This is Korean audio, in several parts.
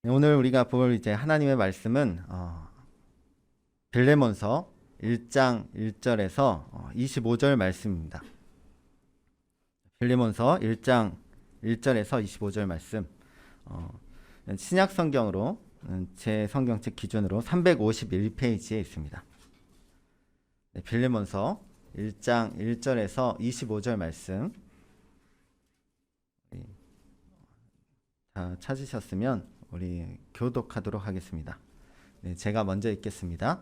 네, 오늘 우리가 볼 이제 하나님의 말씀은 빌레몬서 1장 1절에서 25절 말씀입니다. 빌레몬서 1장 1절에서 25절 말씀. 신약 성경으로 제 성경책 기준으로 351페이지에 있습니다. 네, 빌레몬서 1장 1절에서 25절 말씀. 다 찾으셨으면 우리 교독하도록 하겠습니다. 네, 제가 먼저 읽겠습니다.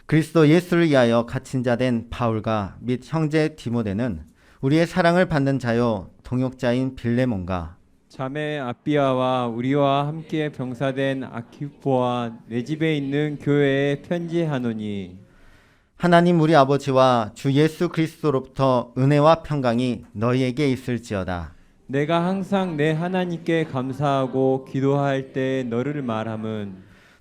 그리스도 예수를 위하여 갇힌 자 된 바울과 및 형제 디모데는 우리의 사랑을 받는 자요 동역자인 빌레몬과 자매 아비아와 우리와 함께 병사된 아키포와 내 집에 있는 교회에 편지하노니 하나님 우리 아버지와 주 예수 그리스도로부터 은혜와 평강이 너희에게 있을지어다. 내가 항상 내 하나님께 감사하고 기도할 때 너를 말함은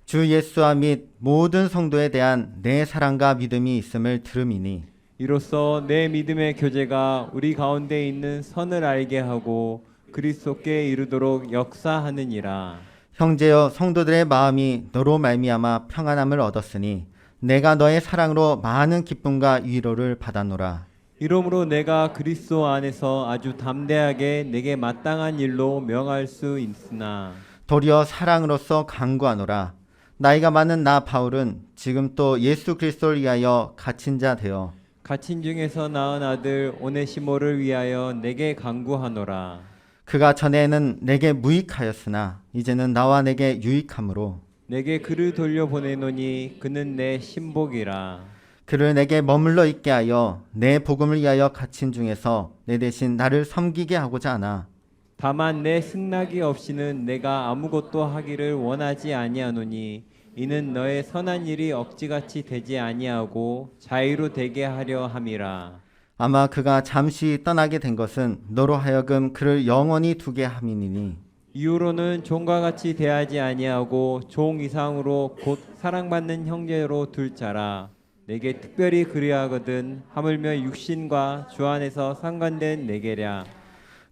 주 예수와 및 모든 성도에 대한 내 사랑과 믿음이 있음을 들음이니 이로써 내 믿음의 교제가 우리 가운데 있는 선을 알게 하고 그리스도께 이르도록 역사하느니라. 형제여 성도들의 마음이 너로 말미암아 평안함을 얻었으니 내가 너의 사랑으로 많은 기쁨과 위로를 받았노라. 이러므로 내가 그리스도 안에서 아주 담대하게 내게 마땅한 일로 명할 수 있으나 도리어 사랑으로서 간구하노라. 나이가 많은 나 바울은 지금 또 예수 그리스도를 위하여 갇힌 자 되어 갇힌 중에서 낳은 아들 오네시모를 위하여 내게 간구하노라. 그가 전에는 내게 무익하였으나 이제는 나와 내게 유익함으로 내게 그를 돌려보내노니 그는 내 신복이라. 그를 내게 머물러 있게 하여 내 복음을 위하여 갇힌 중에서 내 대신 나를 섬기게 하고자 하나 다만 내 승낙이 없이는 내가 아무것도 하기를 원하지 아니하노니 이는 너의 선한 일이 억지같이 되지 아니하고 자유로 되게 하려 함이라. 아마 그가 잠시 떠나게 된 것은 너로 하여금 그를 영원히 두게 함이니니 이후로는 종과 같이 대하지 아니하고 종 이상으로 곧 사랑받는 형제로 둘 자라. 내게 특별히 그리하거든 하물며 육신과 주 안에서 상관된 내게랴.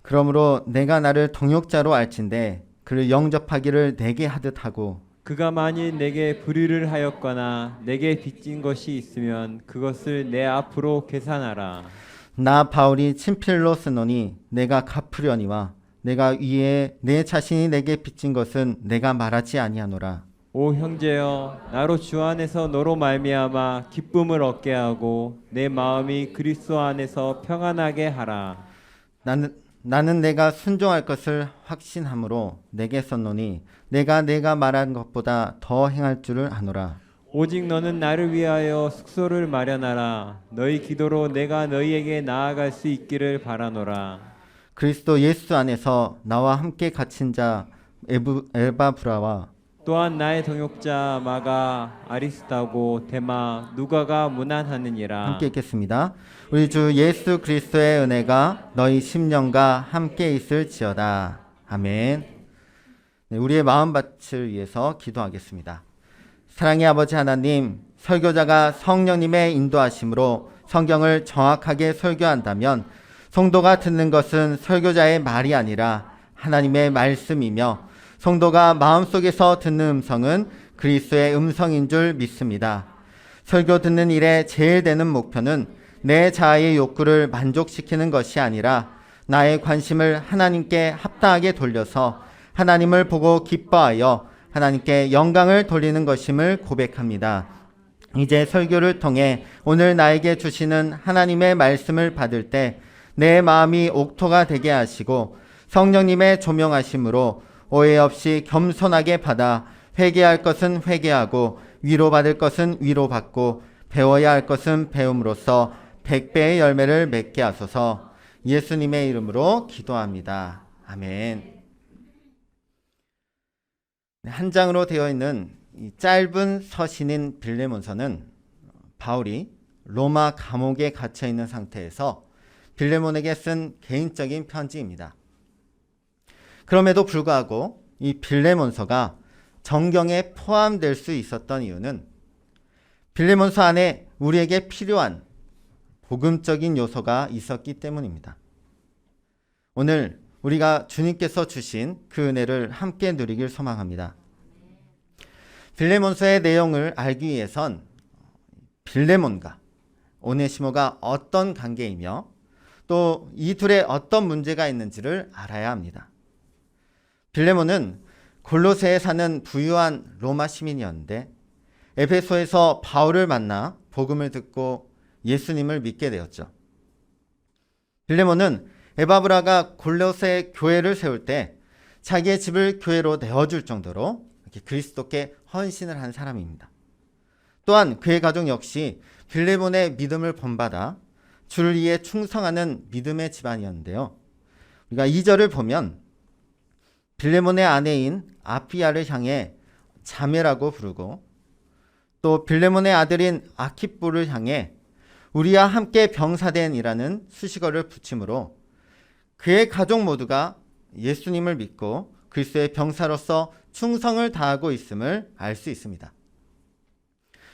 그러므로 내가 나를 동역자로 알진대 그를 영접하기를 내게 하듯 하고 그가 만일 내게 불의를 하였거나 내게 빚진 것이 있으면 그것을 내 앞으로 계산하라. 나 바울이 친필로 쓰노니 내가 갚으려니와 내가 위에 내 자신이 내게 빚진 것은 내가 말하지 아니하노라. 오 형제여, 나로 주 안에서 너로 말미암아 기쁨을 얻게 하고 내 마음이 그리스도 안에서 평안하게 하라. 나는 내가 순종할 것을 확신함으로 내게 썼노니 내가 말한 것보다 더 행할 줄을 아노라. 오직 너는 나를 위하여 숙소를 마련하라. 너희 기도로 내가 너희에게 나아갈 수 있기를 바라노라. 그리스도 예수 안에서 나와 함께 갇힌 자 엘바브라와 또한 나의 동역자 마가 아리스타고 데마 누가가 문안하느니라. 함께 읽겠습니다. 우리 주 예수 그리스도의 은혜가 너희 심령과 함께 있을지어다. 아멘. 네, 우리의 마음밭을 위해서 기도하겠습니다. 사랑의 아버지 하나님, 설교자가 성령님의 인도하심으로 성경을 정확하게 설교한다면 성도가 듣는 것은 설교자의 말이 아니라 하나님의 말씀이며 성도가 마음속에서 듣는 음성은 그리스도의 음성인 줄 믿습니다. 설교 듣는 일에 제일 되는 목표는 내 자아의 욕구를 만족시키는 것이 아니라 나의 관심을 하나님께 합당하게 돌려서 하나님을 보고 기뻐하여 하나님께 영광을 돌리는 것임을 고백합니다. 이제 설교를 통해 오늘 나에게 주시는 하나님의 말씀을 받을 때 내 마음이 옥토가 되게 하시고 성령님의 조명하심으로 오해 없이 겸손하게 받아 회개할 것은 회개하고 위로받을 것은 위로받고 배워야 할 것은 배움으로써 100배의 열매를 맺게 하소서. 예수님의 이름으로 기도합니다. 아멘. 한 장으로 되어 있는 이 짧은 서신인 빌레몬서는 바울이 로마 감옥에 갇혀 있는 상태에서 빌레몬에게 쓴 개인적인 편지입니다. 그럼에도 불구하고 이 빌레몬서가 정경에 포함될 수 있었던 이유는 빌레몬서 안에 우리에게 필요한 복음적인 요소가 있었기 때문입니다. 오늘 우리가 주님께서 주신 그 은혜를 함께 누리길 소망합니다. 빌레몬서의 내용을 알기 위해선 빌레몬과 오네시모가 어떤 관계이며 또 이 둘의 어떤 문제가 있는지를 알아야 합니다. 빌레몬은 골로새에 사는 부유한 로마 시민이었는데 에베소에서 바울을 만나 복음을 듣고 예수님을 믿게 되었죠. 빌레몬은 에바브라가 골로새 교회를 세울 때 자기의 집을 교회로 내어줄 정도로 이렇게 그리스도께 헌신을 한 사람입니다. 또한 그의 가족 역시 빌레몬의 믿음을 본받아 주를 위해 충성하는 믿음의 집안이었는데요. 우리가 2절을 보면 빌레몬의 아내인 아피아를 향해 자매라고 부르고 또 빌레몬의 아들인 아키뽀를 향해 우리와 함께 병사된이라는 수식어를 붙임으로 그의 가족 모두가 예수님을 믿고 그리스도의 병사로서 충성을 다하고 있음을 알 수 있습니다.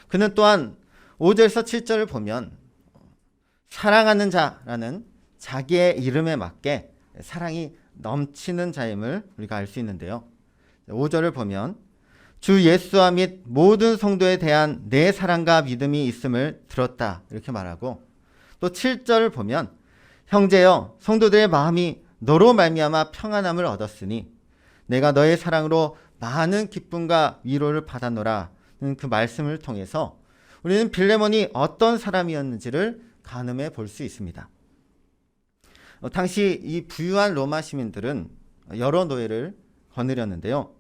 그는 또한 5절에서 7절을 보면 사랑하는 자라는 자기의 이름에 맞게 사랑이 넘치는 자임을 우리가 알 수 있는데요. 5절을 보면 주 예수와 및 모든 성도에 대한 내 사랑과 믿음이 있음을 들었다 이렇게 말하고 또 7절을 보면 형제여 성도들의 마음이 너로 말미암아 평안함을 얻었으니 내가 너의 사랑으로 많은 기쁨과 위로를 받았노라는 그 말씀을 통해서 우리는 빌레몬이 어떤 사람이었는지를 가늠해 볼 수 있습니다. 당시 이 부유한 로마 시민들은 여러 노예를 거느렸는데요.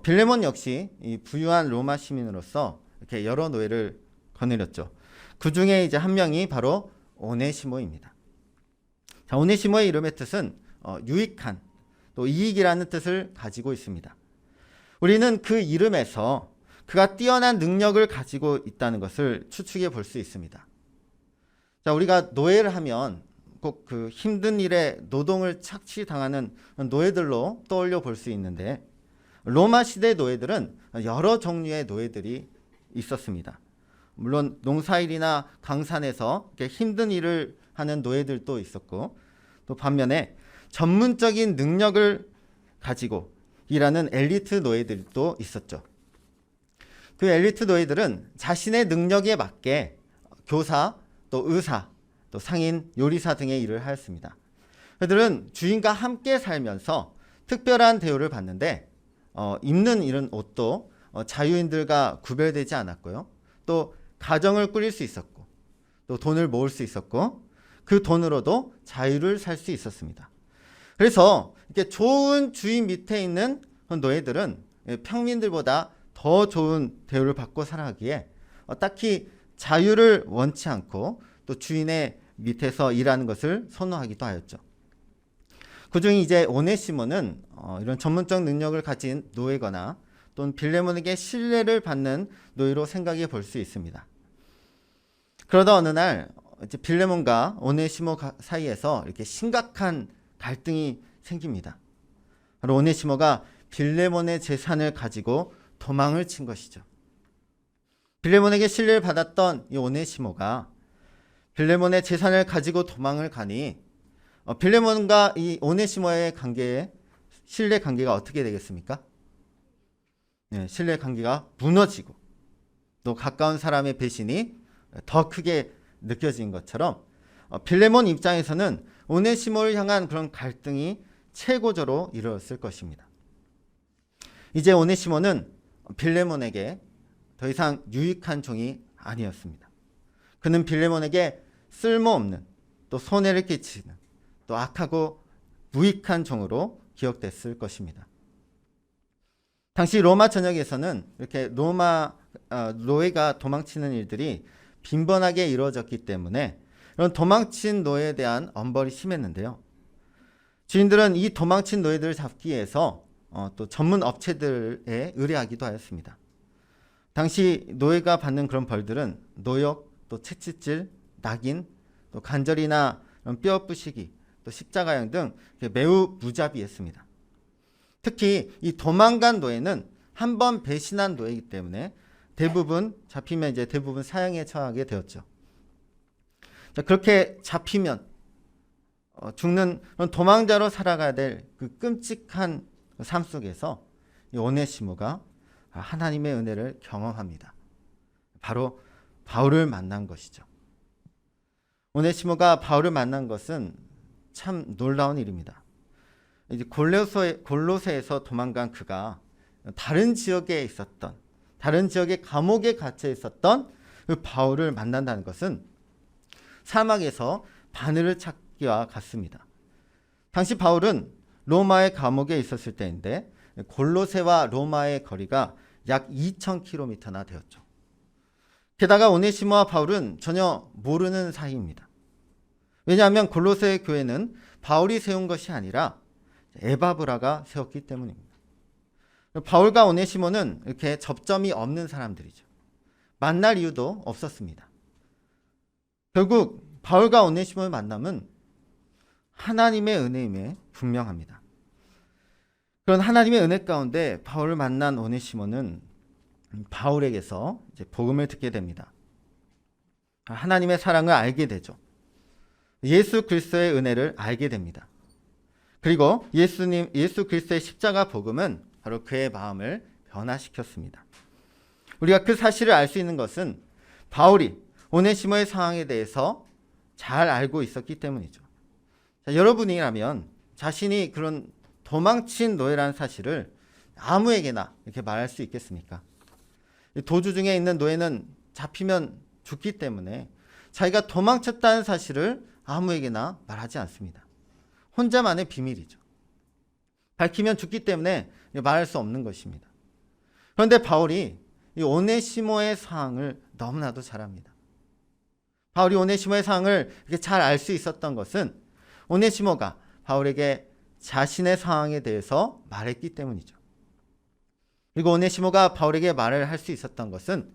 빌레몬 역시 이 부유한 로마 시민으로서 이렇게 여러 노예를 거느렸죠. 그 중에 이제 한 명이 바로 오네시모입니다. 자, 오네시모의 이름의 뜻은 유익한 또 이익이라는 뜻을 가지고 있습니다. 우리는 그 이름에서 그가 뛰어난 능력을 가지고 있다는 것을 추측해 볼 수 있습니다. 자, 우리가 노예를 하면 꼭 그 힘든 일에 노동을 착취당하는 노예들로 떠올려 볼 수 있는데 로마 시대 노예들은 여러 종류의 노예들이 있었습니다. 물론 농사일이나 강산에서 이렇게 힘든 일을 하는 노예들도 있었고 또 반면에 전문적인 능력을 가지고 일하는 엘리트 노예들도 있었죠. 그 엘리트 노예들은 자신의 능력에 맞게 교사, 또 의사, 또 상인, 요리사 등의 일을 하였습니다. 그들은 주인과 함께 살면서 특별한 대우를 받는데 입는 이런 옷도 자유인들과 구별되지 않았고요. 또 가정을 꾸릴 수 있었고 또 돈을 모을 수 있었고 그 돈으로도 자유를 살 수 있었습니다. 그래서 이렇게 좋은 주인 밑에 있는 노예들은 평민들보다 더 좋은 대우를 받고 살아가기에 딱히 자유를 원치 않고 또 주인의 밑에서 일하는 것을 선호하기도 하였죠. 그중에 이제 오네시모는 이런 전문적 능력을 가진 노예거나 또는 빌레몬에게 신뢰를 받는 노예로 생각해 볼 수 있습니다. 그러다 어느 날 이제 빌레몬과 오네시모 사이에서 이렇게 심각한 갈등이 생깁니다. 바로 오네시모가 빌레몬의 재산을 가지고 도망을 친 것이죠. 빌레몬에게 신뢰를 받았던 이 오네시모가 빌레몬의 재산을 가지고 도망을 가니 빌레몬과 이 오네시모의 신뢰 관계가 어떻게 되겠습니까? 네, 신뢰 관계가 무너지고 또 가까운 사람의 배신이 더 크게 느껴진 것처럼 빌레몬 입장에서는 오네시모를 향한 그런 갈등이 최고조로 이루어졌을 것입니다. 이제 오네시모는 빌레몬에게 더 이상 유익한 종이 아니었습니다. 그는 빌레몬에게 쓸모없는 또 손해를 끼치는 또 악하고 무익한 종으로 기억됐을 것입니다. 당시 로마 전역에서는 이렇게 노예가 도망치는 일들이 빈번하게 이루어졌기 때문에 이런 도망친 노예에 대한 엄벌이 심했는데요. 주인들은 이 도망친 노예들을 잡기 위해서 또 전문 업체들에 의뢰하기도 하였습니다. 당시 노예가 받는 그런 벌들은 노역, 또 채찍질, 낙인, 또 관절이나 뼈 부시기, 또 십자가형 등 매우 무자비했습니다. 특히 이 도망간 노예는 한 번 배신한 노예이기 때문에 잡히면 이제 대부분 사형에 처하게 되었죠. 자, 그렇게 잡히면 죽는 그런 도망자로 살아가야 될 그 끔찍한 삶 속에서 이 오네시모가 하나님의 은혜를 경험합니다. 바로 바울을 만난 것이죠. 오네시모가 바울을 만난 것은 참 놀라운 일입니다. 이제 골로새에서 도망간 그가 다른 지역에 있었던, 다른 지역의 감옥에 갇혀 있었던 그 바울을 만난다는 것은 사막에서 바늘을 찾기와 같습니다. 당시 바울은 로마의 감옥에 있었을 때인데 골로새와 로마의 거리가 약 2,000km나 되었죠. 게다가 오네시모와 바울은 전혀 모르는 사이입니다. 왜냐하면 골로새 교회는 바울이 세운 것이 아니라 에바브라가 세웠기 때문입니다. 바울과 오네시모는 이렇게 접점이 없는 사람들이죠. 만날 이유도 없었습니다. 결국 바울과 오네시모의 만남은 하나님의 은혜임에 분명합니다. 그런 하나님의 은혜 가운데 바울을 만난 오네시모는 바울에게서 이제 복음을 듣게 됩니다. 하나님의 사랑을 알게 되죠. 예수 그리스도의 은혜를 알게 됩니다. 그리고 예수 그리스도의 십자가 복음은 바로 그의 마음을 변화시켰습니다. 우리가 그 사실을 알 수 있는 것은 바울이 오네시모의 상황에 대해서 잘 알고 있었기 때문이죠. 자, 여러분이라면 자신이 그런 도망친 노예라는 사실을 아무에게나 이렇게 말할 수 있겠습니까? 도주 중에 있는 노예는 잡히면 죽기 때문에 자기가 도망쳤다는 사실을 아무에게나 말하지 않습니다. 혼자만의 비밀이죠. 밝히면 죽기 때문에 말할 수 없는 것입니다. 그런데 바울이 이 오네시모의 상황을 너무나도 잘 압니다. 바울이 오네시모의 상황을 이렇게 잘 알 수 있었던 것은 오네시모가 바울에게 자신의 상황에 대해서 말했기 때문이죠. 그리고 오네시모가 바울에게 말을 할 수 있었던 것은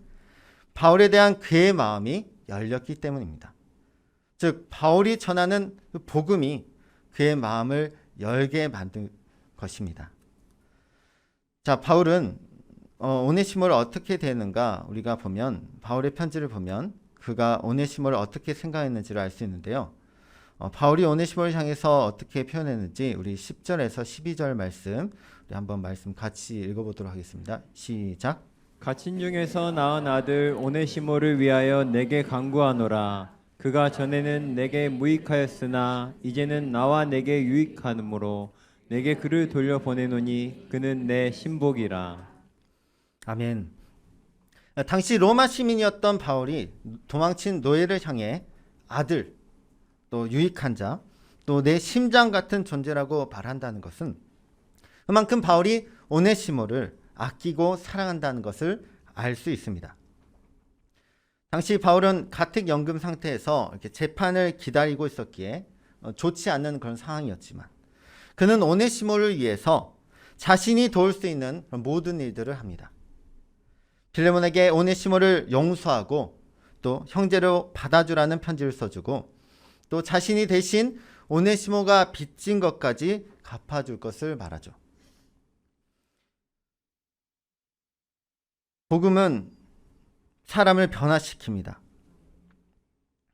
바울에 대한 그의 마음이 열렸기 때문입니다. 즉 바울이 전하는 그 복음이 그의 마음을 열게 만든 것입니다. 자, 바울은 오네시모를 어떻게 대했는가 우리가 보면 바울의 편지를 보면 그가 오네시모를 어떻게 생각했는지를 알 수 있는데요. 바울이 오네시모를 향해서 어떻게 표현했는지 우리 10절에서 12절 말씀 우리 한번 말씀 같이 읽어보도록 하겠습니다. 시작. 갇힌 중에서 낳은 아들 오네시모를 위하여 내게 간구하노라. 그가 전에는 내게 무익하였으나 이제는 나와 내게 유익하므로 내게 그를 돌려보내노니 그는 내 신복이라. 아멘. 당시 로마 시민이었던 바울이 도망친 노예를 향해 아들, 또 유익한 자, 또 내 심장 같은 존재라고 말한다는 것은 그만큼 바울이 오네시모를 아끼고 사랑한다는 것을 알 수 있습니다. 당시 바울은 가택연금 상태에서 이렇게 재판을 기다리고 있었기에 좋지 않는 그런 상황이었지만 그는 오네시모를 위해서 자신이 도울 수 있는 모든 일들을 합니다. 빌레몬에게 오네시모를 용서하고 또 형제로 받아주라는 편지를 써주고 또 자신이 대신 오네시모가 빚진 것까지 갚아줄 것을 말하죠. 복음은 사람을 변화시킵니다.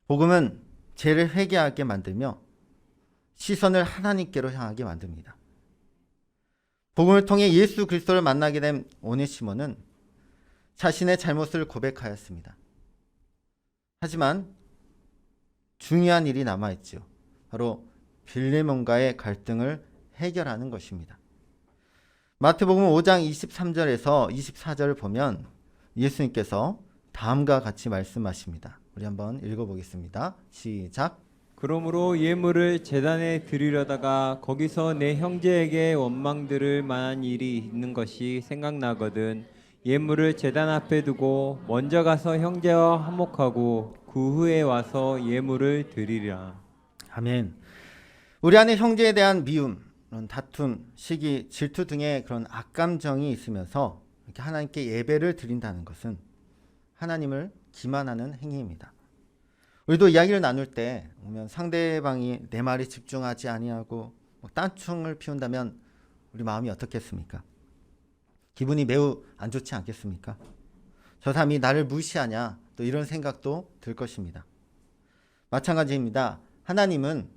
복음은 죄를 회개하게 만들며 시선을 하나님께로 향하게 만듭니다. 복음을 통해 예수 그리스도를 만나게 된 오네시모는 자신의 잘못을 고백하였습니다. 하지만 중요한 일이 남아있지요. 바로 빌레몬과의 갈등을 해결하는 것입니다. 마태복음 5장 23절에서 24절을 보면 예수님께서 다음과 같이 말씀하십니다. 우리 한번 읽어보겠습니다. 시작. 그러므로 예물을 제단에 드리려다가 거기서 내 형제에게 원망들을 만한 일이 있는 것이 생각나거든 예물을 제단 앞에 두고 먼저 가서 형제와 화목하고 그 후에 와서 예물을 드리리라. 아멘. 우리 안에 형제에 대한 미움, 그런 다툼, 시기, 질투 등의 그런 악감정이 있으면서 이렇게 하나님께 예배를 드린다는 것은 하나님을 기만하는 행위입니다. 우리도 이야기를 나눌 때 보면 상대방이 내 말에 집중하지 아니하고 딴충을 피운다면 우리 마음이 어떻겠습니까? 기분이 매우 안 좋지 않겠습니까? 저 사람이 나를 무시하냐 또 이런 생각도 들 것입니다. 마찬가지입니다. 하나님은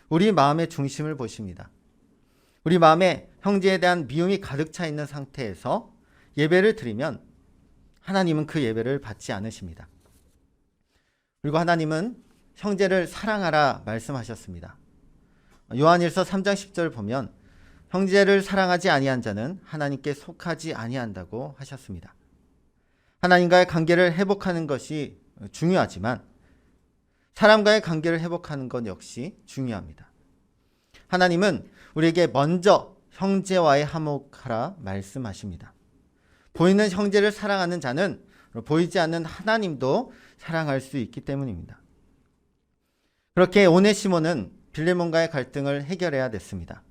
우리 마음의 중심을 보십니다. 우리 마음에 형제에 대한 미움이 가득 차 있는 상태에서 예배를 드리면 하나님은 그 예배를 받지 않으십니다. 그리고 하나님은 형제를 사랑하라 말씀하셨습니다. 요한일서 3장 10절 보면 형제를 사랑하지 아니한 자는 하나님께 속하지 아니한다고 하셨습니다. 하나님과의 관계를 회복하는 것이 중요하지만 사람과의 관계를 회복하는 것 역시 중요합니다. 하나님은 우리에게 먼저 형제와의 화목하라 말씀하십니다. 보이는 형제를 사랑하는 자는 보이지 않는 하나님도 사랑할 수 있기 때문입니다. 그렇게 오네시모는 빌레몬과의 갈등을 해결해야 됐습니다.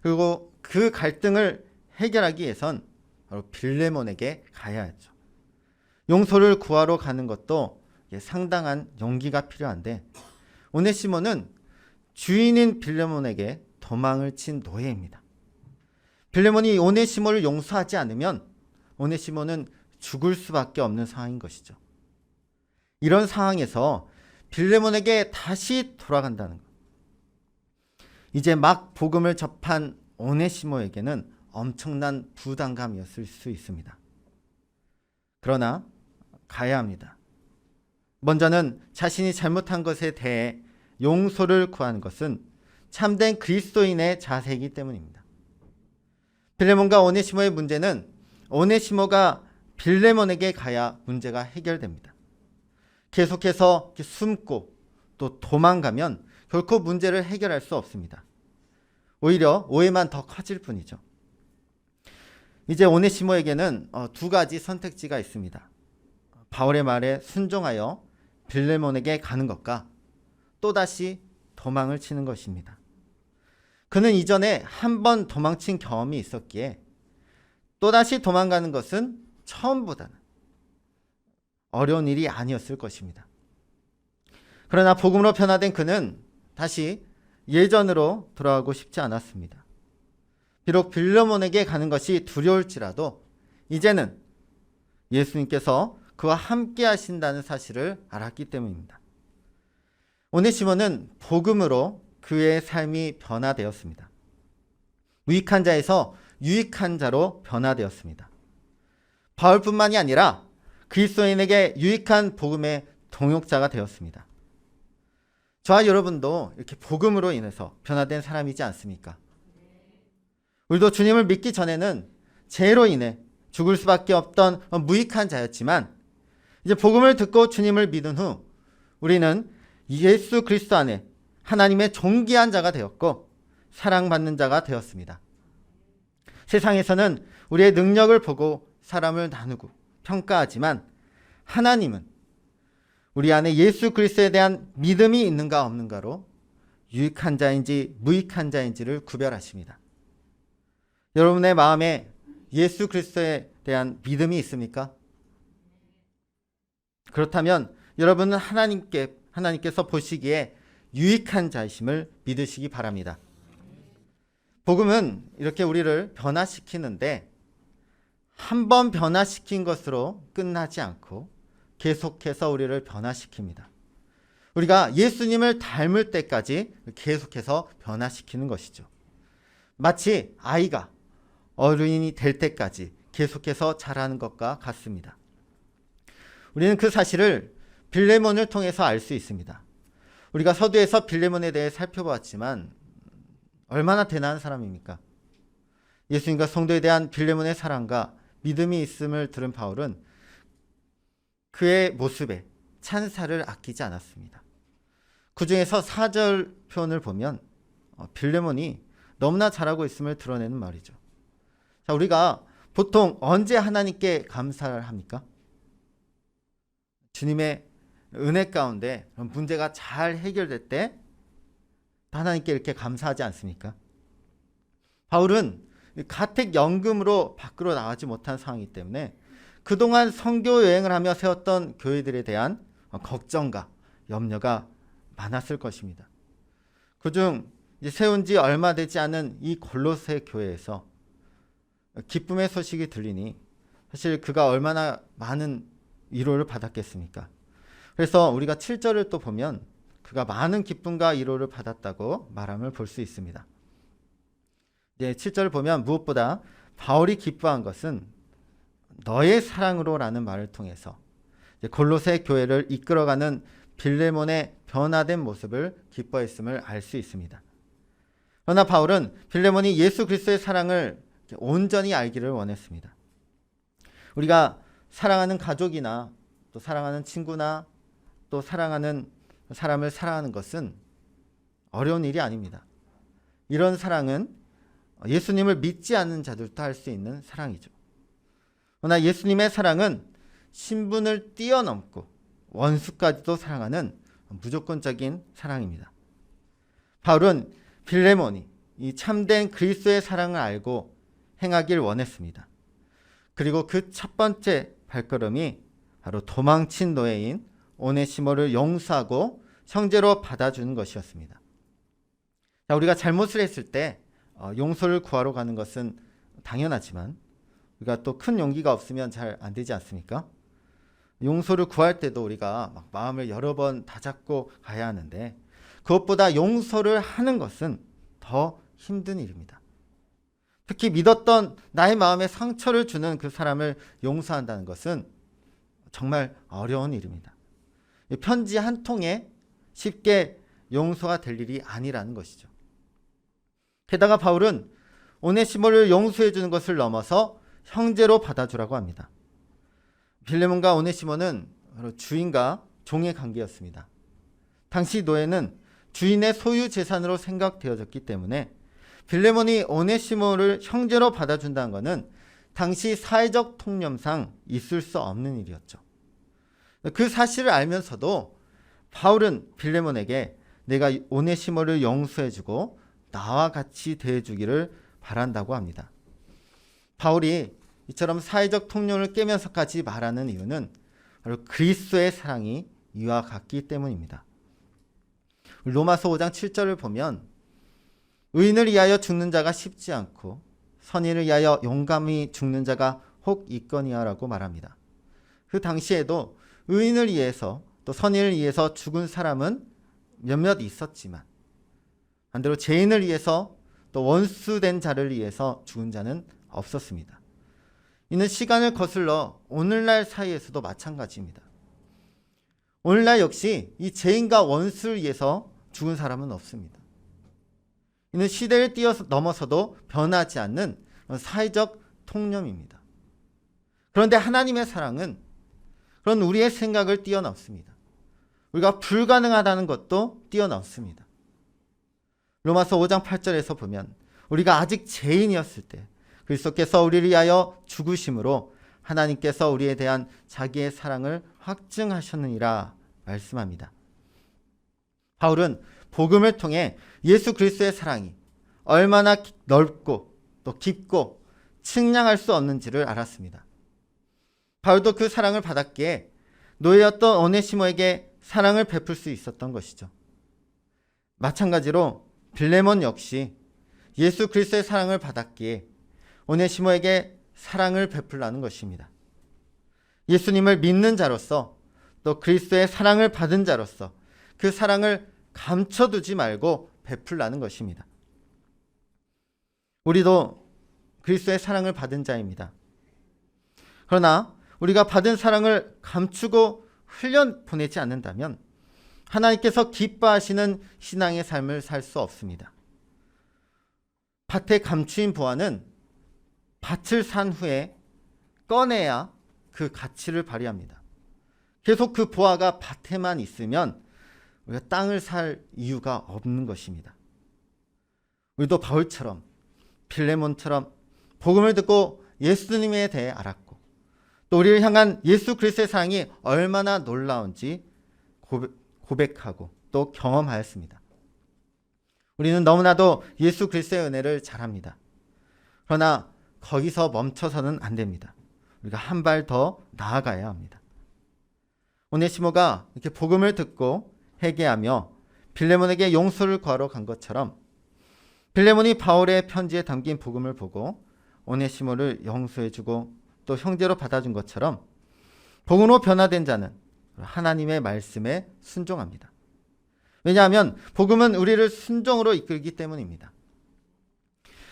그리고 그 갈등을 해결하기 위해선 바로 빌레몬에게 가야 했죠. 용서를 구하러 가는 것도 상당한 용기가 필요한데 오네시모는 주인인 빌레몬에게 도망을 친 노예입니다. 빌레몬이 오네시모를 용서하지 않으면 오네시모는 죽을 수밖에 없는 상황인 것이죠. 이런 상황에서 빌레몬에게 다시 돌아간다는 것. 이제 막 복음을 접한 오네시모에게는 엄청난 부담감이었을 수 있습니다. 그러나 가야 합니다. 먼저는 자신이 잘못한 것에 대해 용서를 구하는 것은 참된 그리스도인의 자세이기 때문입니다. 빌레몬과 오네시모의 문제는 오네시모가 빌레몬에게 가야 문제가 해결됩니다. 계속해서 숨고 또 도망가면 결코 문제를 해결할 수 없습니다. 오히려 오해만 더 커질 뿐이죠. 이제 오네시모에게는 두 가지 선택지가 있습니다. 바울의 말에 순종하여 빌레몬에게 가는 것과 또다시 도망을 치는 것입니다. 그는 이전에 한 번 도망친 경험이 있었기에 또다시 도망가는 것은 처음보다는 어려운 일이 아니었을 것입니다. 그러나 복음으로 변화된 그는 다시 예전으로 돌아가고 싶지 않았습니다. 비록 빌레몬에게 가는 것이 두려울지라도 이제는 예수님께서 그와 함께 하신다는 사실을 알았기 때문입니다. 오네시모는 복음으로 그의 삶이 변화되었습니다. 무익한 자에서 유익한 자로 변화되었습니다. 바울뿐만이 아니라 그리스도인에게 유익한 복음의 동역자가 되었습니다. 저와 여러분도 이렇게 복음으로 인해서 변화된 사람이지 않습니까? 우리도 주님을 믿기 전에는 죄로 인해 죽을 수밖에 없던 무익한 자였지만 이제 복음을 듣고 주님을 믿은 후 우리는 예수 그리스도 안에 하나님의 존귀한 자가 되었고 사랑받는 자가 되었습니다. 세상에서는 우리의 능력을 보고 사람을 나누고 평가하지만 하나님은 우리 안에 예수 그리스도에 대한 믿음이 있는가 없는가로 유익한 자인지 무익한 자인지를 구별하십니다. 여러분의 마음에 예수 그리스도에 대한 믿음이 있습니까? 그렇다면 여러분은 하나님께서 보시기에 유익한 자이심을 믿으시기 바랍니다. 복음은 이렇게 우리를 변화시키는데 한 번 변화시킨 것으로 끝나지 않고 계속해서 우리를 변화시킵니다. 우리가 예수님을 닮을 때까지 계속해서 변화시키는 것이죠. 마치 아이가 어른이 될 때까지 계속해서 자라는 것과 같습니다. 우리는 그 사실을 빌레몬을 통해서 알 수 있습니다. 우리가 서두에서 빌레몬에 대해 살펴보았지만 얼마나 대단한 사람입니까? 예수님과 성도에 대한 빌레몬의 사랑과 믿음이 있음을 들은 바울은 그의 모습에 찬사를 아끼지 않았습니다. 그 중에서 4절 표현을 보면 빌레몬이 너무나 잘하고 있음을 드러내는 말이죠. 자, 우리가 보통 언제 하나님께 감사를 합니까? 주님의 은혜 가운데 문제가 잘 해결될 때 하나님께 이렇게 감사하지 않습니까? 바울은 가택연금으로 밖으로 나가지 못한 상황이기 때문에 그동안 선교 여행을 하며 세웠던 교회들에 대한 걱정과 염려가 많았을 것입니다. 그중 세운 지 얼마 되지 않은 이 골로새 교회에서 기쁨의 소식이 들리니 사실 그가 얼마나 많은 위로를 받았겠습니까? 그래서 우리가 7절을 또 보면 그가 많은 기쁨과 위로를 받았다고 말함을 볼 수 있습니다. 네, 7절을 보면 무엇보다 바울이 기뻐한 것은 너의 사랑으로라는 말을 통해서 골로새 교회를 이끌어가는 빌레몬의 변화된 모습을 기뻐했음을 알 수 있습니다. 그러나 바울은 빌레몬이 예수 그리스도의 사랑을 온전히 알기를 원했습니다. 우리가 사랑하는 가족이나 또 사랑하는 친구나 또 사랑하는 사람을 사랑하는 것은 어려운 일이 아닙니다. 이런 사랑은 예수님을 믿지 않는 자들도 할 수 있는 사랑이죠. 그러나 예수님의 사랑은 신분을 뛰어넘고 원수까지도 사랑하는 무조건적인 사랑입니다. 바울은 빌레몬이 이 참된 그리스도의 사랑을 알고 행하길 원했습니다. 그리고 그 첫 번째 발걸음이 바로 도망친 노예인 오네시모를 용서하고 형제로 받아주는 것이었습니다. 자, 우리가 잘못을 했을 때 용서를 구하러 가는 것은 당연하지만 우리가 또 큰 용기가 없으면 잘 안 되지 않습니까? 용서를 구할 때도 우리가 막 마음을 여러 번 다잡고 가야 하는데 그것보다 용서를 하는 것은 더 힘든 일입니다. 특히 믿었던 나의 마음에 상처를 주는 그 사람을 용서한다는 것은 정말 어려운 일입니다. 편지 한 통에 쉽게 용서가 될 일이 아니라는 것이죠. 게다가 바울은 오네시모를 용서해 주는 것을 넘어서 형제로 받아주라고 합니다. 빌레몬과 오네시모는 주인과 종의 관계였습니다. 당시 노예는 주인의 소유 재산으로 생각되어졌기 때문에 빌레몬이 오네시모를 형제로 받아준다는 것은 당시 사회적 통념상 있을 수 없는 일이었죠. 그 사실을 알면서도 바울은 빌레몬에게 내가 오네시모를 용서해주고 나와 같이 대해주기를 바란다고 합니다. 바울이 이처럼 사회적 통념을 깨면서까지 말하는 이유는 바로 그리스도의 사랑이 이와 같기 때문입니다. 로마서 5장 7절을 보면 의인을 위하여 죽는 자가 쉽지 않고 선인을 위하여 용감히 죽는 자가 혹 있거니와라고 말합니다. 그 당시에도 의인을 위해서 또 선인을 위해서 죽은 사람은 몇몇 있었지만 반대로 죄인을 위해서 또 원수된 자를 위해서 죽은 자는 없었습니다. 이는 시간을 거슬러 오늘날 사이에서도 마찬가지입니다. 오늘날 역시 이 죄인과 원수를 위해서 죽은 사람은 없습니다. 이는 시대를 뛰어넘어서도 변하지 않는 사회적 통념입니다. 그런데 하나님의 사랑은 그런 우리의 생각을 뛰어넘습니다. 우리가 불가능하다는 것도 뛰어넘습니다. 로마서 5장 8절에서 보면 우리가 아직 죄인이었을 때 그리스도께서 우리를 위하여 죽으심으로 하나님께서 우리에 대한 자기의 사랑을 확증하셨느니라 말씀합니다. 바울은 복음을 통해 예수 그리스도의 사랑이 얼마나 넓고 또 깊고 측량할 수 없는지를 알았습니다. 바울도 그 사랑을 받았기에 노예였던 오네시모에게 사랑을 베풀 수 있었던 것이죠. 마찬가지로 빌레몬 역시 예수 그리스도의 사랑을 받았기에 오네시모에게 사랑을 베풀라는 것입니다. 예수님을 믿는 자로서 또 그리스도의 사랑을 받은 자로서 그 사랑을 감춰두지 말고 베풀라는 것입니다. 우리도 그리스도의 사랑을 받은 자입니다. 그러나 우리가 받은 사랑을 감추고 흘려보내지 않는다면 하나님께서 기뻐하시는 신앙의 삶을 살 수 없습니다. 밭에 감추인 부화는 밭을 산 후에 꺼내야 그 가치를 발휘합니다. 계속 그 부화가 밭에만 있으면 우리가 땅을 살 이유가 없는 것입니다. 우리도 바울처럼 빌레몬처럼 복음을 듣고 예수님에 대해 알았고 또 우리를 향한 예수 그리스도의 사랑이 얼마나 놀라운지 고백하고 또 경험하였습니다. 우리는 너무나도 예수 그리스도의 은혜를 잘 압니다. 그러나 거기서 멈춰서는 안 됩니다. 우리가 한 발 더 나아가야 합니다. 오네시모가 이렇게 복음을 듣고 회개하며 빌레몬에게 용서를 구하러 간 것처럼 빌레몬이 바울의 편지에 담긴 복음을 보고 오네시모를 용서해주고 또 형제로 받아준 것처럼 복음으로 변화된 자는 하나님의 말씀에 순종합니다. 왜냐하면 복음은 우리를 순종으로 이끌기 때문입니다.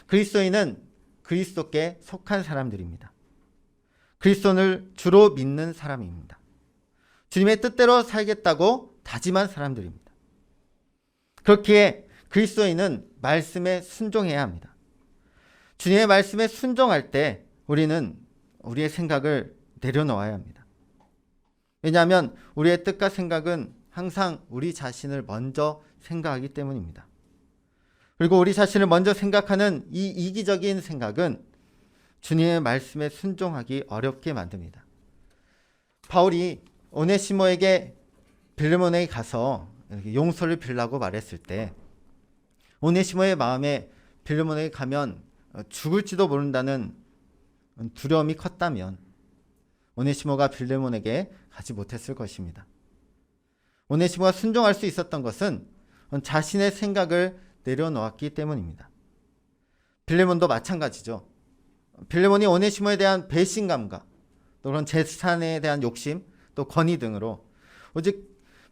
그리스도인은 그리스도께 속한 사람들입니다. 그리스도를 주로 믿는 사람입니다. 주님의 뜻대로 살겠다고 다짐한 사람들입니다. 그렇기에 그리스도인은 말씀에 순종해야 합니다. 주님의 말씀에 순종할 때 우리는 우리의 생각을 내려놓아야 합니다. 왜냐하면 우리의 뜻과 생각은 항상 우리 자신을 먼저 생각하기 때문입니다. 그리고 우리 자신을 먼저 생각하는 이 이기적인 생각은 주님의 말씀에 순종하기 어렵게 만듭니다. 바울이 오네시모에게 빌레몬에 가서 용서를 빌라고 말했을 때 오네시모의 마음에 빌레몬에 가면 죽을지도 모른다는 두려움이 컸다면 오네시모가 빌레몬에게 가지 못했을 것입니다. 오네시모가 순종할 수 있었던 것은 자신의 생각을 내려놓았기 때문입니다. 빌레몬도 마찬가지죠. 빌레몬이 오네시모에 대한 배신감과 또 그런 재산에 대한 욕심, 또 권위 등으로 오직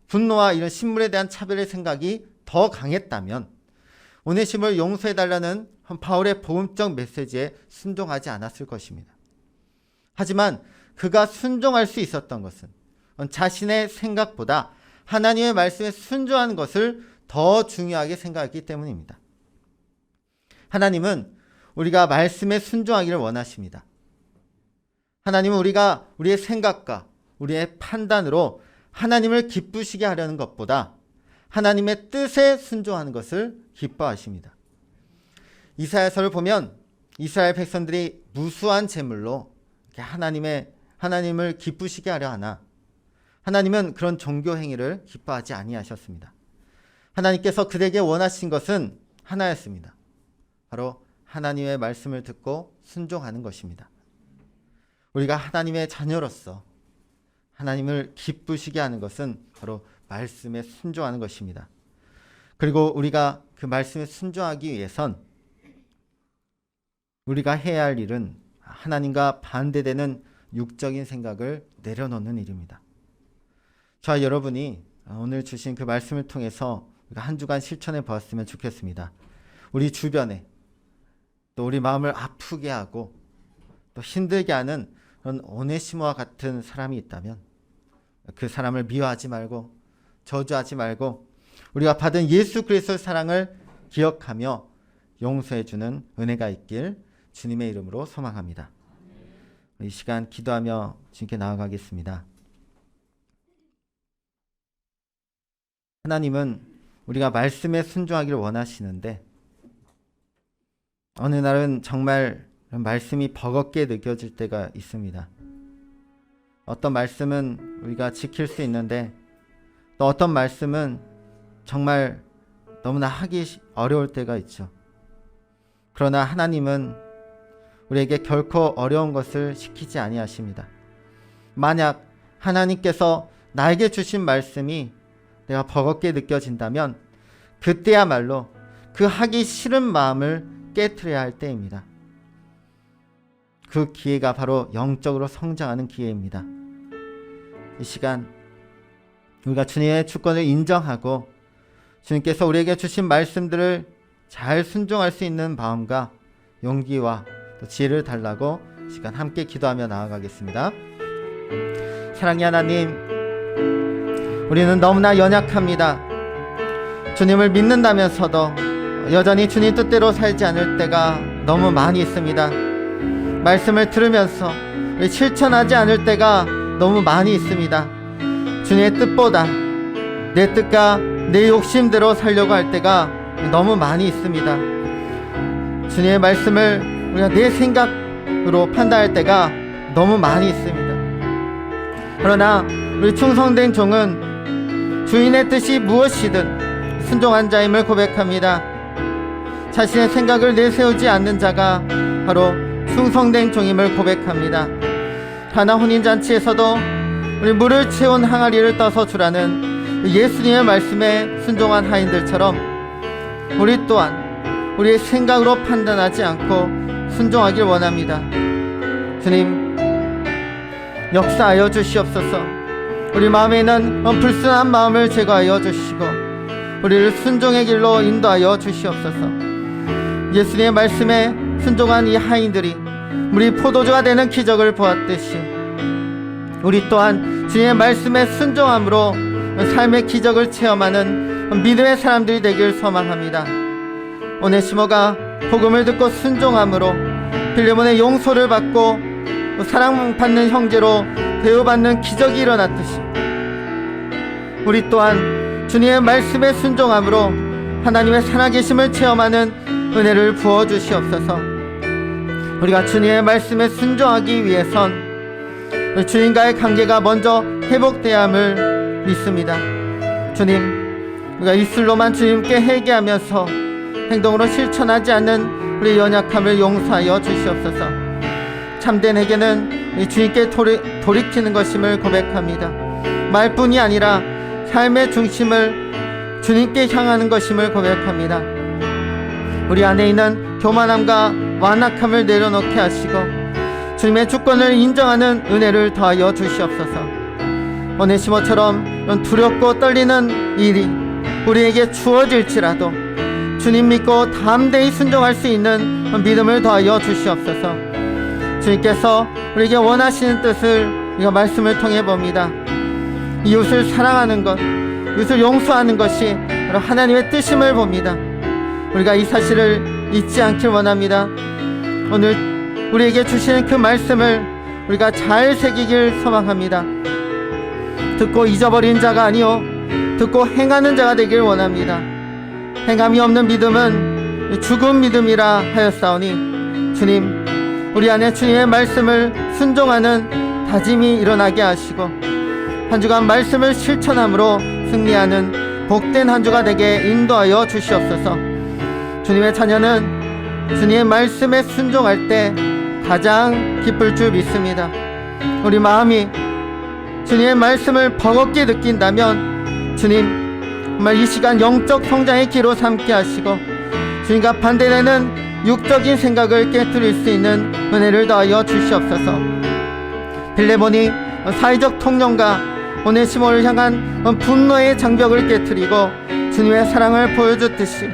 분노와 이런 신물에 대한 차별의 생각이 더 강했다면 오네시모를 용서해달라는 바울의 복음적 메시지에 순종하지 않았을 것입니다. 하지만 그가 순종할 수 있었던 것은 자신의 생각보다 하나님의 말씀에 순종하는 것을 더 중요하게 생각했기 때문입니다. 하나님은 우리가 말씀에 순종하기를 원하십니다. 하나님은 우리가 우리의 생각과 우리의 판단으로 하나님을 기쁘시게 하려는 것보다 하나님의 뜻에 순종하는 것을 기뻐하십니다. 이사야서를 보면 이스라엘 백성들이 무수한 제물로 하나님을 기쁘시게 하려 하나 하나님은 그런 종교 행위를 기뻐하지 아니하셨습니다. 하나님께서 그들에게 원하신 것은 하나였습니다. 바로 하나님의 말씀을 듣고 순종하는 것입니다. 우리가 하나님의 자녀로서 하나님을 기쁘시게 하는 것은 바로 말씀에 순종하는 것입니다. 그리고 우리가 그 말씀에 순종하기 위해선 우리가 해야 할 일은 하나님과 반대되는 육적인 생각을 내려놓는 일입니다. 저와 여러분이 오늘 주신 그 말씀을 통해서 우리가 한 주간 실천해 보았으면 좋겠습니다. 우리 주변에 또 우리 마음을 아프게 하고 또 힘들게 하는 그런 오네시모와 같은 사람이 있다면 그 사람을 미워하지 말고 저주하지 말고 우리가 받은 예수 그리스도의 사랑을 기억하며 용서해 주는 은혜가 있길 주님의 이름으로 소망합니다. 이 시간 기도하며 주님께 나아가겠습니다. 하나님은 우리가 말씀에 순종하기를 원하시는데 어느 날은 정말 말씀이 버겁게 느껴질 때가 있습니다. 어떤 말씀은 우리가 지킬 수 있는데 또 어떤 말씀은 정말 너무나 하기 어려울 때가 있죠. 그러나 하나님은 우리에게 결코 어려운 것을 시키지 아니하십니다. 만약 하나님께서 나에게 주신 말씀이 내가 버겁게 느껴진다면 그때야말로 그 하기 싫은 마음을 깨트려야 할 때입니다. 그 기회가 바로 영적으로 성장하는 기회입니다. 이 시간 우리가 주님의 주권을 인정하고 주님께서 우리에게 주신 말씀들을 잘 순종할 수 있는 마음과 용기와 또 지혜를 달라고 이 시간 함께 기도하며 나아가겠습니다. 사랑의 하나님, 우리는 너무나 연약합니다. 주님을 믿는다면서도 여전히 주님 뜻대로 살지 않을 때가 너무 많이 있습니다. 말씀을 들으면서 실천하지 않을 때가 너무 많이 있습니다. 주님의 뜻보다 내 뜻과 내 욕심대로 살려고 할 때가 너무 많이 있습니다. 주님의 말씀을 우리가 내 생각으로 판단할 때가 너무 많이 있습니다. 그러나 우리 충성된 종은 주인의 뜻이 무엇이든 순종한 자임을 고백합니다. 자신의 생각을 내세우지 않는 자가 바로 충성된 종임을 고백합니다. 가나 혼인잔치에서도 우리 물을 채운 항아리를 떠서 주라는 예수님의 말씀에 순종한 하인들처럼 우리 또한 우리의 생각으로 판단하지 않고 순종하길 원합니다. 주님, 역사하여 주시옵소서. 우리 마음에 있는 불순한 마음을 제거하여 주시고 우리를 순종의 길로 인도하여 주시옵소서. 예수님의 말씀에 순종한 이 하인들이 우리 포도주가 되는 기적을 보았듯이 우리 또한 주님의 말씀에 순종함으로 삶의 기적을 체험하는 믿음의 사람들이 되길 소망합니다. 오네시모가 복음을 듣고 순종함으로 빌레몬의 용서를 받고 사랑받는 형제로 대우받는 기적이 일어났듯이 우리 또한 주님의 말씀에 순종함으로 하나님의 살아계심을 체험하는 은혜를 부어주시옵소서. 우리가 주님의 말씀에 순종하기 위해선 주님과의 관계가 먼저 회복되어야 함을 믿습니다. 주님, 우리가 입술로만 주님께 회개하면서 행동으로 실천하지 않는 우리 연약함을 용서하여 주시옵소서. 참된 회개는 주님께 돌이키는 것임을 고백합니다. 말뿐이 아니라 삶의 중심을 주님께 향하는 것임을 고백합니다. 우리 안에 있는 교만함과 완악함을 내려놓게 하시고 주님의 주권을 인정하는 은혜를 더하여 주시옵소서. 오네시모처럼 두렵고 떨리는 일이 우리에게 주어질지라도 주님 믿고 담대히 순종할 수 있는 믿음을 더하여 주시옵소서. 주님께서 우리에게 원하시는 뜻을 우리가 말씀을 통해 봅니다. 이웃을 사랑하는 것, 이웃을 용서하는 것이 바로 하나님의 뜻임을 봅니다. 우리가 이 사실을 잊지 않길 원합니다. 오늘 우리에게 주시는 그 말씀을 우리가 잘 새기길 소망합니다. 듣고 잊어버린 자가 아니요 듣고 행하는 자가 되길 원합니다. 행함이 없는 믿음은 죽은 믿음이라 하였사오니 주님, 우리 안에 주님의 말씀을 순종하는 다짐이 일어나게 하시고 한 주간 말씀을 실천함으로 승리하는 복된 한 주가 되게 인도하여 주시옵소서. 주님의 자녀는 주님의 말씀에 순종할 때 가장 기쁠 줄 믿습니다. 우리 마음이 주님의 말씀을 버겁게 느낀다면 주님, 정말 이 시간 영적 성장의 기로 삼게 하시고 주님과 반대되는 육적인 생각을 깨뜨릴 수 있는 은혜를 더하여 주시옵소서. 빌레몬이 사회적 통념과 오네시모를 향한 분노의 장벽을 깨뜨리고 주님의 사랑을 보여줬듯이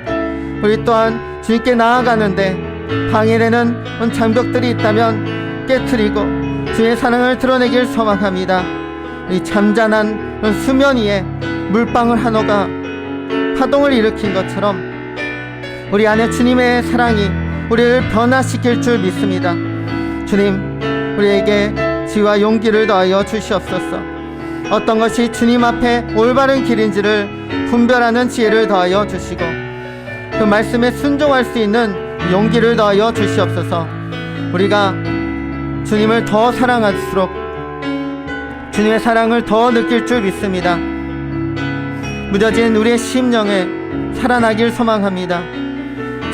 우리 또한 주님께 나아가는데 방해되는 장벽들이 있다면 깨뜨리고 주의 사랑을 드러내길 소망합니다. 이 잠잠한 수면 위에 물방울 한호가 파동을 일으킨 것처럼 우리 안에 주님의 사랑이 우리를 변화시킬 줄 믿습니다. 주님, 우리에게 지혜와 용기를 더하여 주시옵소서. 어떤 것이 주님 앞에 올바른 길인지를 분별하는 지혜를 더하여 주시고 그 말씀에 순종할 수 있는 용기를 더하여 주시옵소서. 우리가 주님을 더 사랑할수록 주님의 사랑을 더 느낄 줄 믿습니다. 무뎌진 우리의 심령에 살아나길 소망합니다.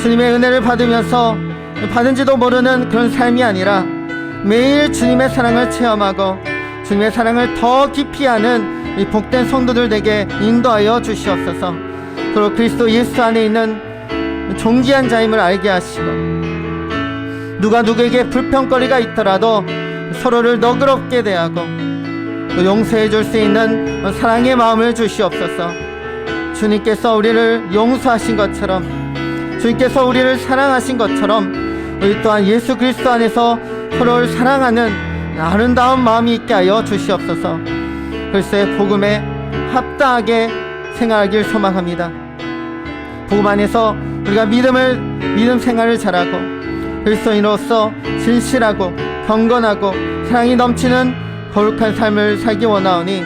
주님의 은혜를 받으면서 받은지도 모르는 그런 삶이 아니라 매일 주님의 사랑을 체험하고 주님의 사랑을 더 깊이 아는 이 복된 성도들 되게 인도하여 주시옵소서. 그리고 그리스도 예수 안에 있는 존귀한 자임을 알게 하시고 누가 누구에게 불평거리가 있더라도 서로를 너그럽게 대하고 용서해 줄 수 있는 사랑의 마음을 주시옵소서. 주님께서 우리를 용서하신 것처럼 주님께서 우리를 사랑하신 것처럼 우리 또한 예수 그리스도 안에서 서로를 사랑하는 아름다운 마음이 있게 하여 주시옵소서. 그리스도의 복음에 합당하게 생활하길 소망합니다. 복음 안에서 우리가 믿음 생활을 잘하고 그리스도인으로서 진실하고 경건하고 사랑이 넘치는 거룩한 삶을 살기 원하오니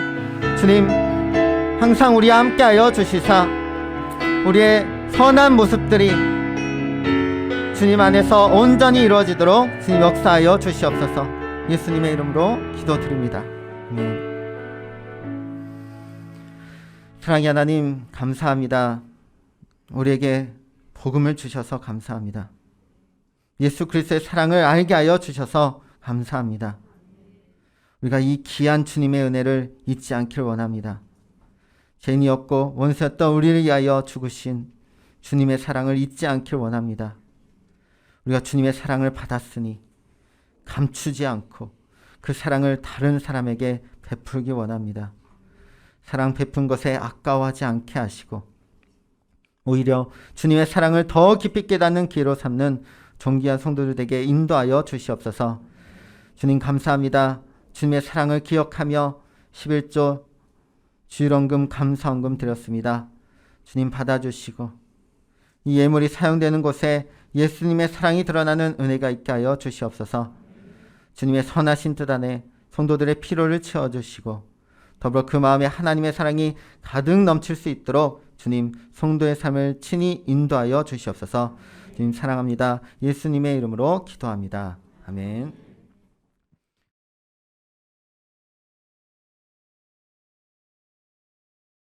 주님, 항상 우리와 함께하여 주시사 우리의 선한 모습들이 주님 안에서 온전히 이루어지도록 주님 역사하여 주시옵소서. 예수님의 이름으로 기도드립니다. 아멘. 사랑의 하나님, 감사합니다. 우리에게 복음을 주셔서 감사합니다. 예수 그리스도의 사랑을 알게 하여 주셔서 감사합니다. 우리가 이 귀한 주님의 은혜를 잊지 않길 원합니다. 죄인이 없고 원수였던 우리를 위하여 죽으신 주님의 사랑을 잊지 않길 원합니다. 우리가 주님의 사랑을 받았으니 감추지 않고 그 사랑을 다른 사람에게 베풀기 원합니다. 사랑 베푼 것에 아까워하지 않게 하시고 오히려 주님의 사랑을 더 깊이 깨닫는 기회로 삼는 존귀한 성도들에게 인도하여 주시옵소서. 주님 감사합니다. 주님의 사랑을 기억하며 11조 주일원금 감사원금 드렸습니다. 주님 받아주시고 이 예물이 사용되는 곳에 예수님의 사랑이 드러나는 은혜가 있게 하여 주시옵소서. 주님의 선하신 뜻 안에 성도들의 피로를 채워주시고 더불어 그 마음에 하나님의 사랑이 가득 넘칠 수 있도록 주님 성도의 삶을 친히 인도하여 주시옵소서. 주님 사랑합니다. 예수님의 이름으로 기도합니다. 아멘.